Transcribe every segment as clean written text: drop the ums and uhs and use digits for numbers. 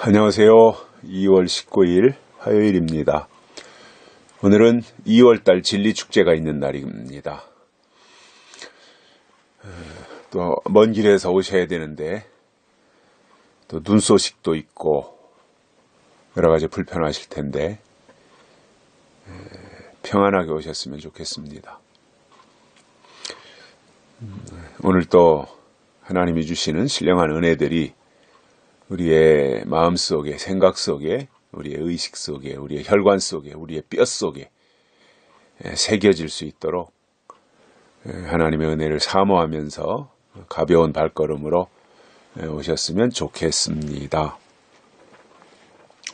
안녕하세요. 2월 19일 화요일입니다. 오늘은 2월달 진리축제가 있는 날입니다. 또 먼 길에서 오셔야 되는데 또 눈소식도 있고 여러가지 불편하실 텐데 평안하게 오셨으면 좋겠습니다. 오늘 또 하나님이 주시는 신령한 은혜들이 우리의 마음 속에, 생각 속에, 우리의 의식 속에, 우리의 혈관 속에, 우리의 뼈 속에 새겨질 수 있도록 하나님의 은혜를 사모하면서 가벼운 발걸음으로 오셨으면 좋겠습니다.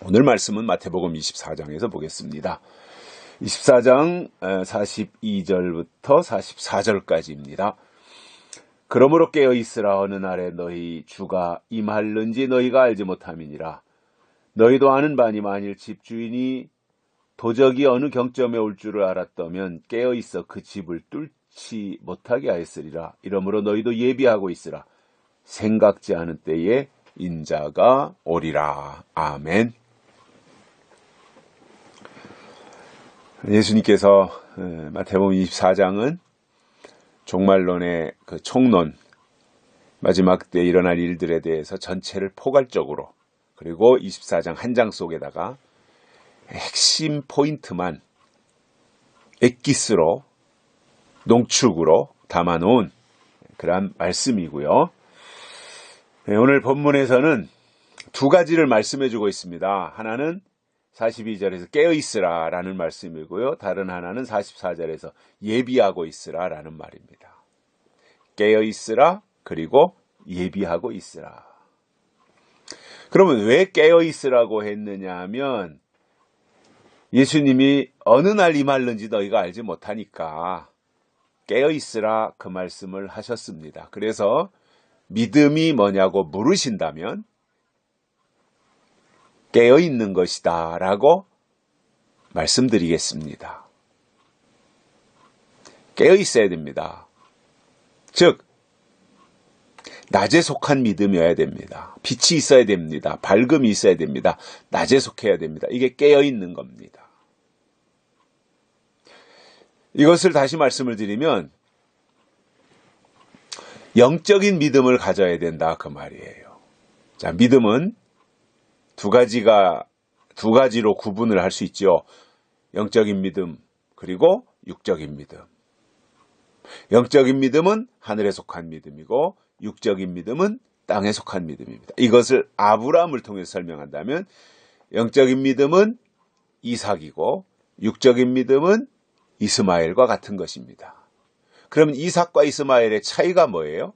오늘 말씀은 마태복음 24장에서 보겠습니다. 24장 42절부터 44절까지입니다. 그러므로 깨어있으라. 어느 날에 너희 주가 임할는지 너희가 알지 못함이니라. 너희도 아는 바니 만일 집주인이 도적이 어느 경점에 올 줄을 알았다면 깨어있어 그 집을 뚫지 못하게 하였으리라. 이러므로 너희도 예비하고 있으라. 생각지 않은 때에 인자가 오리라. 아멘. 예수님께서 마태복음 24장은 종말론의 그 총론, 마지막 때 일어날 일들에 대해서 전체를 포괄적으로, 그리고 24장 한 장 속에다가 핵심 포인트만 엑기스로, 농축으로 담아놓은 그러한 말씀이고요. 오늘 본문에서는 두 가지를 말씀해주고 있습니다. 하나는 42절에서 깨어있으라 라는 말씀이고요. 다른 하나는 44절에서 예비하고 있으라 라는 말입니다. 깨어있으라, 그리고 예비하고 있으라. 그러면 왜 깨어있으라고 했느냐 하면 예수님이 어느 날 임할는지 너희가 알지 못하니까 깨어있으라 그 말씀을 하셨습니다. 그래서 믿음이 뭐냐고 물으신다면 깨어있는 것이다 라고 말씀드리겠습니다. 깨어있어야 됩니다. 즉 낮에 속한 믿음이어야 됩니다. 빛이 있어야 됩니다. 밝음이 있어야 됩니다. 낮에 속해야 됩니다. 이게 깨어있는 겁니다. 이것을 다시 말씀을 드리면 영적인 믿음을 가져야 된다 그 말이에요. 자, 믿음은 두 가지로 구분을 할 수 있죠. 영적인 믿음, 그리고 육적인 믿음. 영적인 믿음은 하늘에 속한 믿음이고 육적인 믿음은 땅에 속한 믿음입니다. 이것을 아브라함을 통해서 설명한다면 영적인 믿음은 이삭이고 육적인 믿음은 이스마엘과 같은 것입니다. 그러면 이삭과 이스마엘의 차이가 뭐예요?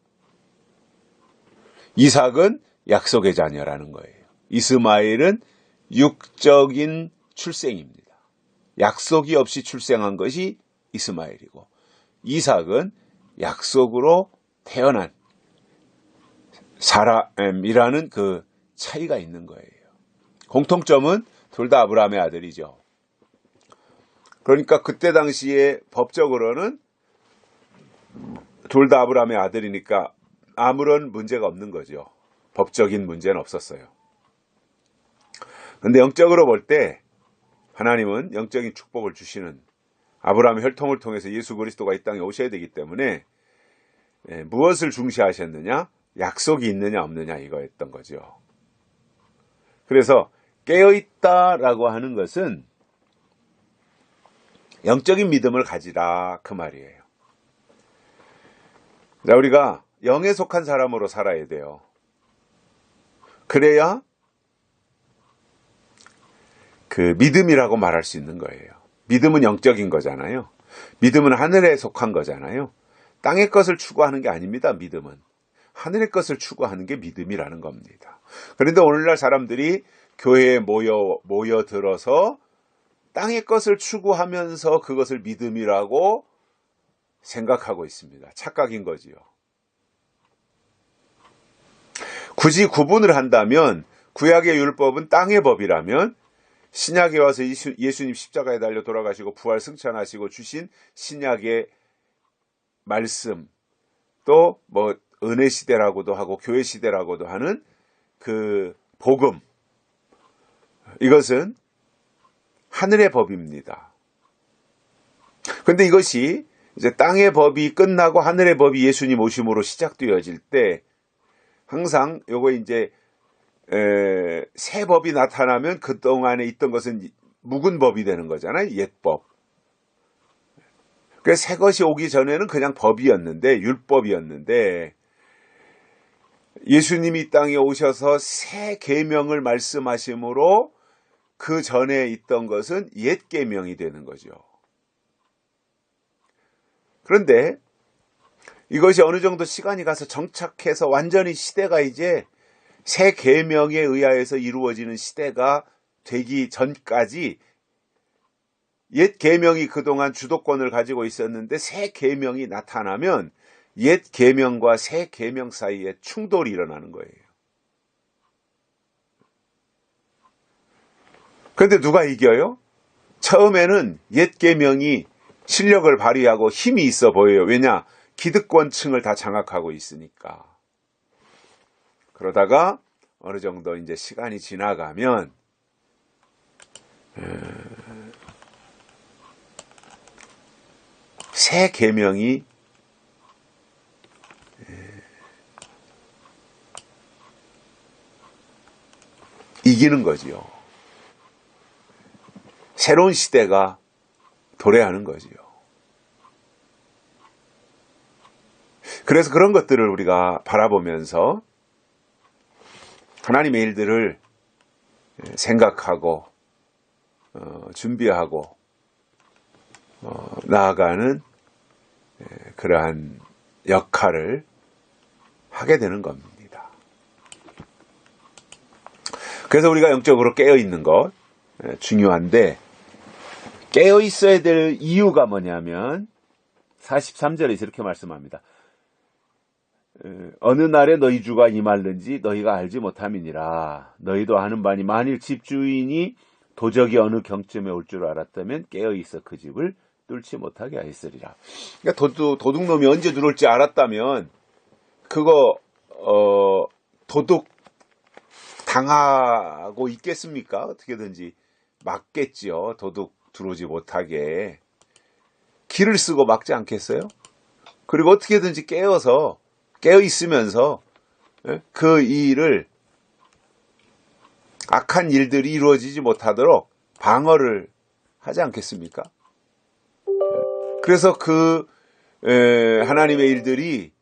이삭은 약속의 자녀라는 거예요. 이스마엘은 육적인 출생입니다. 약속이 없이 출생한 것이 이스마엘이고 이삭은 약속으로 태어난 사람이라는 그 차이가 있는 거예요. 공통점은 둘 다 아브라함의 아들이죠. 그러니까 그때 당시에 법적으로는 둘 다 아브라함의 아들이니까 아무런 문제가 없는 거죠. 법적인 문제는 없었어요. 근데 영적으로 볼 때 하나님은 영적인 축복을 주시는 아브라함의 혈통을 통해서 예수 그리스도가 이 땅에 오셔야 되기 때문에 무엇을 중시하셨느냐? 약속이 있느냐 없느냐 이거였던 거죠. 그래서 깨어있다라고 하는 것은 영적인 믿음을 가지라 그 말이에요. 자, 우리가 영에 속한 사람으로 살아야 돼요. 그래야 그 믿음이라고 말할 수 있는 거예요. 믿음은 영적인 거잖아요. 믿음은 하늘에 속한 거잖아요. 땅의 것을 추구하는 게 아닙니다. 믿음은 하늘의 것을 추구하는 게 믿음이라는 겁니다. 그런데 오늘날 사람들이 교회에 모여들어서 땅의 것을 추구하면서 그것을 믿음이라고 생각하고 있습니다. 착각인 거지요. 굳이 구분을 한다면 구약의 율법은 땅의 법이라면 신약에 와서 예수님 십자가에 달려 돌아가시고 부활 승천하시고 주신 신약의 말씀, 또 뭐 은혜 시대라고도 하고 교회 시대라고도 하는 그 복음, 이것은 하늘의 법입니다. 그런데 이것이 이제 땅의 법이 끝나고 하늘의 법이 예수님 오심으로 시작되어질 때 항상 요거 이제 새 법이 나타나면 그동안에 있던 것은 묵은 법이 되는 거잖아요. 옛법. 그래서 새 것이 오기 전에는 그냥 법이었는데, 율법이었는데, 예수님이 이 땅에 오셔서 새 계명을 말씀하심으로 그 전에 있던 것은 옛 계명이 되는 거죠. 그런데 이것이 어느 정도 시간이 가서 정착해서 완전히 시대가 이제 새 계명에 의하여서 이루어지는 시대가 되기 전까지 옛 계명이 그동안 주도권을 가지고 있었는데 새 계명이 나타나면 옛 계명과 새 계명 사이에 충돌이 일어나는 거예요. 그런데 누가 이겨요? 처음에는 옛 계명이 실력을 발휘하고 힘이 있어 보여요. 왜냐? 기득권층을 다 장악하고 있으니까. 그러다가 어느 정도 이제 시간이 지나가면 새 계명이 이기는 거지요. 새로운 시대가 도래하는 거지요. 그래서 그런 것들을 우리가 바라보면서 하나님의 일들을 생각하고 준비하고 나아가는 그러한 역할을 하게 되는 겁니다. 그래서 우리가 영적으로 깨어있는 것 중요한데, 깨어있어야 될 이유가 뭐냐면 43절에서 이렇게 말씀합니다. 어느 날에 너희 주가 임할는지 너희가 알지 못함이니라. 너희도 아는 바니 만일 집주인이 도적이 어느 경쯤에 올 줄 알았다면 깨어있어 그 집을 뚫지 못하게 하였으리라. 그러니까 도둑놈이 언제 들어올지 알았다면 그거 도둑 당하고 있겠습니까? 어떻게든지 막겠지요. 도둑 들어오지 못하게 길을 쓰고 막지 않겠어요? 그리고 어떻게든지 깨어 있으면서 그 일을, 악한 일들이 이루어지지 못하도록 방어를 하지 않겠습니까? 그래서 하나님의 일들이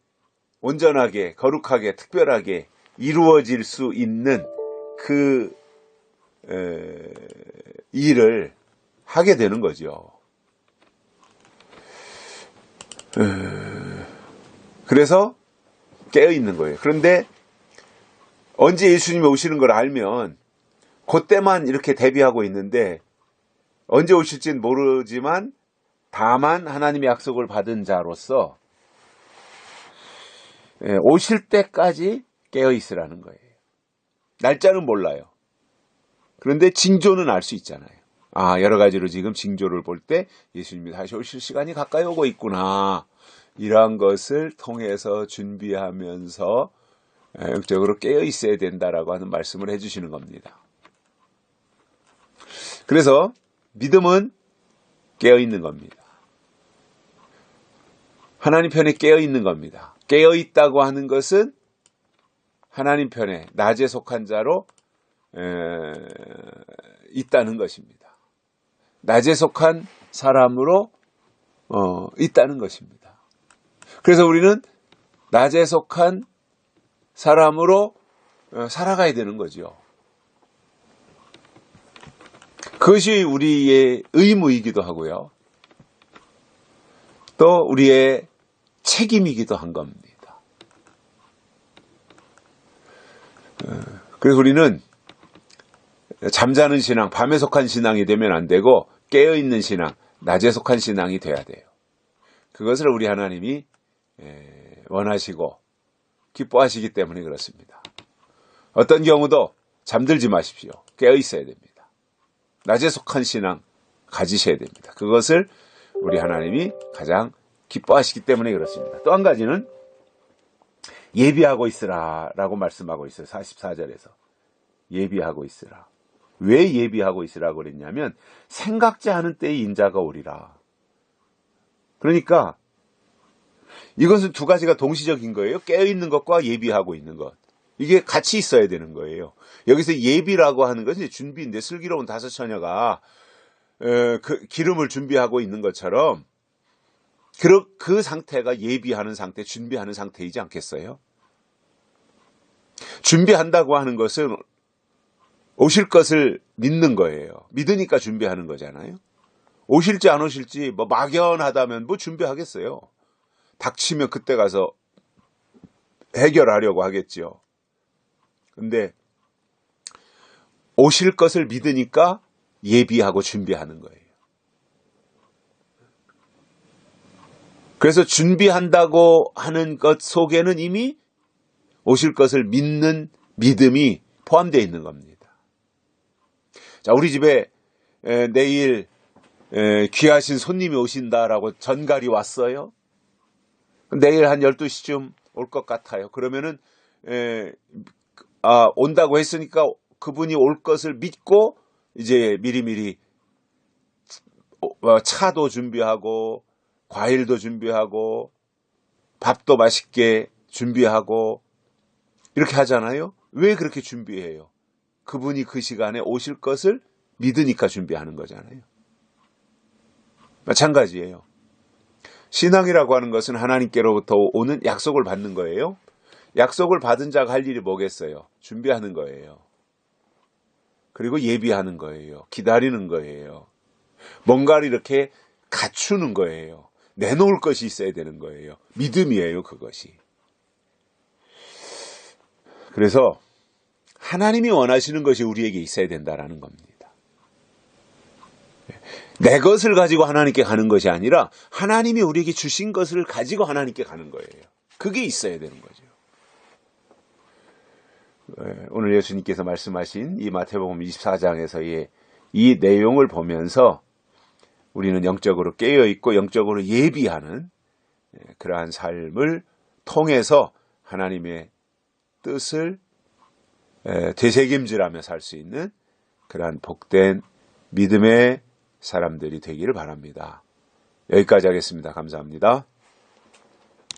온전하게, 거룩하게, 특별하게 이루어질 수 있는 그 일을 하게 되는 거죠. 그래서 깨어 있는 거예요. 그런데 언제 예수님이 오시는 걸 알면 그때만 이렇게 대비하고 있는데, 언제 오실지는 모르지만 다만 하나님의 약속을 받은 자로서 오실 때까지 깨어 있으라는 거예요. 날짜는 몰라요. 그런데 징조는 알 수 있잖아요. 여러 가지로 지금 징조를 볼 때 예수님이 다시 오실 시간이 가까이 오고 있구나. 이러한 것을 통해서 준비하면서 영적으로 깨어 있어야 된다라고 하는 말씀을 해주시는 겁니다. 그래서 믿음은 깨어 있는 겁니다. 하나님 편에 깨어 있는 겁니다. 깨어 있다고 하는 것은 하나님 편에 낮에 속한 자로 있다는 것입니다. 낮에 속한 사람으로 있다는 것입니다. 그래서 우리는 낮에 속한 사람으로 살아가야 되는 거죠. 그것이 우리의 의무이기도 하고요. 또 우리의 책임이기도 한 겁니다. 그래서 우리는 잠자는 신앙, 밤에 속한 신앙이 되면 안 되고 깨어있는 신앙, 낮에 속한 신앙이 돼야 돼요. 그것을 우리 하나님이 원하시고 기뻐하시기 때문에 그렇습니다. 어떤 경우도 잠들지 마십시오. 깨어있어야 됩니다. 낮에 속한 신앙 가지셔야 됩니다. 그것을 우리 하나님이 가장 기뻐하시기 때문에 그렇습니다. 또 한 가지는 예비하고 있으라 라고 말씀하고 있어요. 44절에서 예비하고 있으라. 왜 예비하고 있으라고 그랬냐면 생각지 않은 때에 인자가 오리라. 그러니까 이것은 두 가지가 동시적인 거예요. 깨어있는 것과 예비하고 있는 것. 이게 같이 있어야 되는 거예요. 여기서 예비라고 하는 것은 준비인데 슬기로운 다섯 처녀가 그 기름을 준비하고 있는 것처럼 그 상태가 예비하는 상태, 준비하는 상태이지 않겠어요? 준비한다고 하는 것은 오실 것을 믿는 거예요. 믿으니까 준비하는 거잖아요. 오실지 안 오실지 뭐 막연하다면 뭐 준비하겠어요. 닥치면 그때 가서 해결하려고 하겠지요. 근데 오실 것을 믿으니까 예비하고 준비하는 거예요. 그래서 준비한다고 하는 것 속에는 이미 오실 것을 믿는 믿음이 포함되어 있는 겁니다. 자, 우리 집에 내일 귀하신 손님이 오신다라고 전갈이 왔어요. 내일 한 12시쯤 올 것 같아요. 그러면은 온다고 했으니까 그분이 올 것을 믿고 이제 미리미리 차도 준비하고 과일도 준비하고 밥도 맛있게 준비하고 이렇게 하잖아요. 왜 그렇게 준비해요? 그분이 그 시간에 오실 것을 믿으니까 준비하는 거잖아요. 마찬가지예요. 신앙이라고 하는 것은 하나님께로부터 오는 약속을 받는 거예요. 약속을 받은 자가 할 일이 뭐겠어요? 준비하는 거예요. 그리고 예비하는 거예요. 기다리는 거예요. 뭔가를 이렇게 갖추는 거예요. 내놓을 것이 있어야 되는 거예요. 믿음이에요, 그것이. 그래서 하나님이 원하시는 것이 우리에게 있어야 된다라는 겁니다. 내 것을 가지고 하나님께 가는 것이 아니라 하나님이 우리에게 주신 것을 가지고 하나님께 가는 거예요. 그게 있어야 되는 거죠. 오늘 예수님께서 말씀하신 이 마태복음 24장에서의 이 내용을 보면서 우리는 영적으로 깨어있고 영적으로 예비하는 그러한 삶을 통해서 하나님의 뜻을 되새김질하며 살 수 있는 그러한 복된 믿음의 사람들이 되기를 바랍니다. 여기까지 하겠습니다. 감사합니다.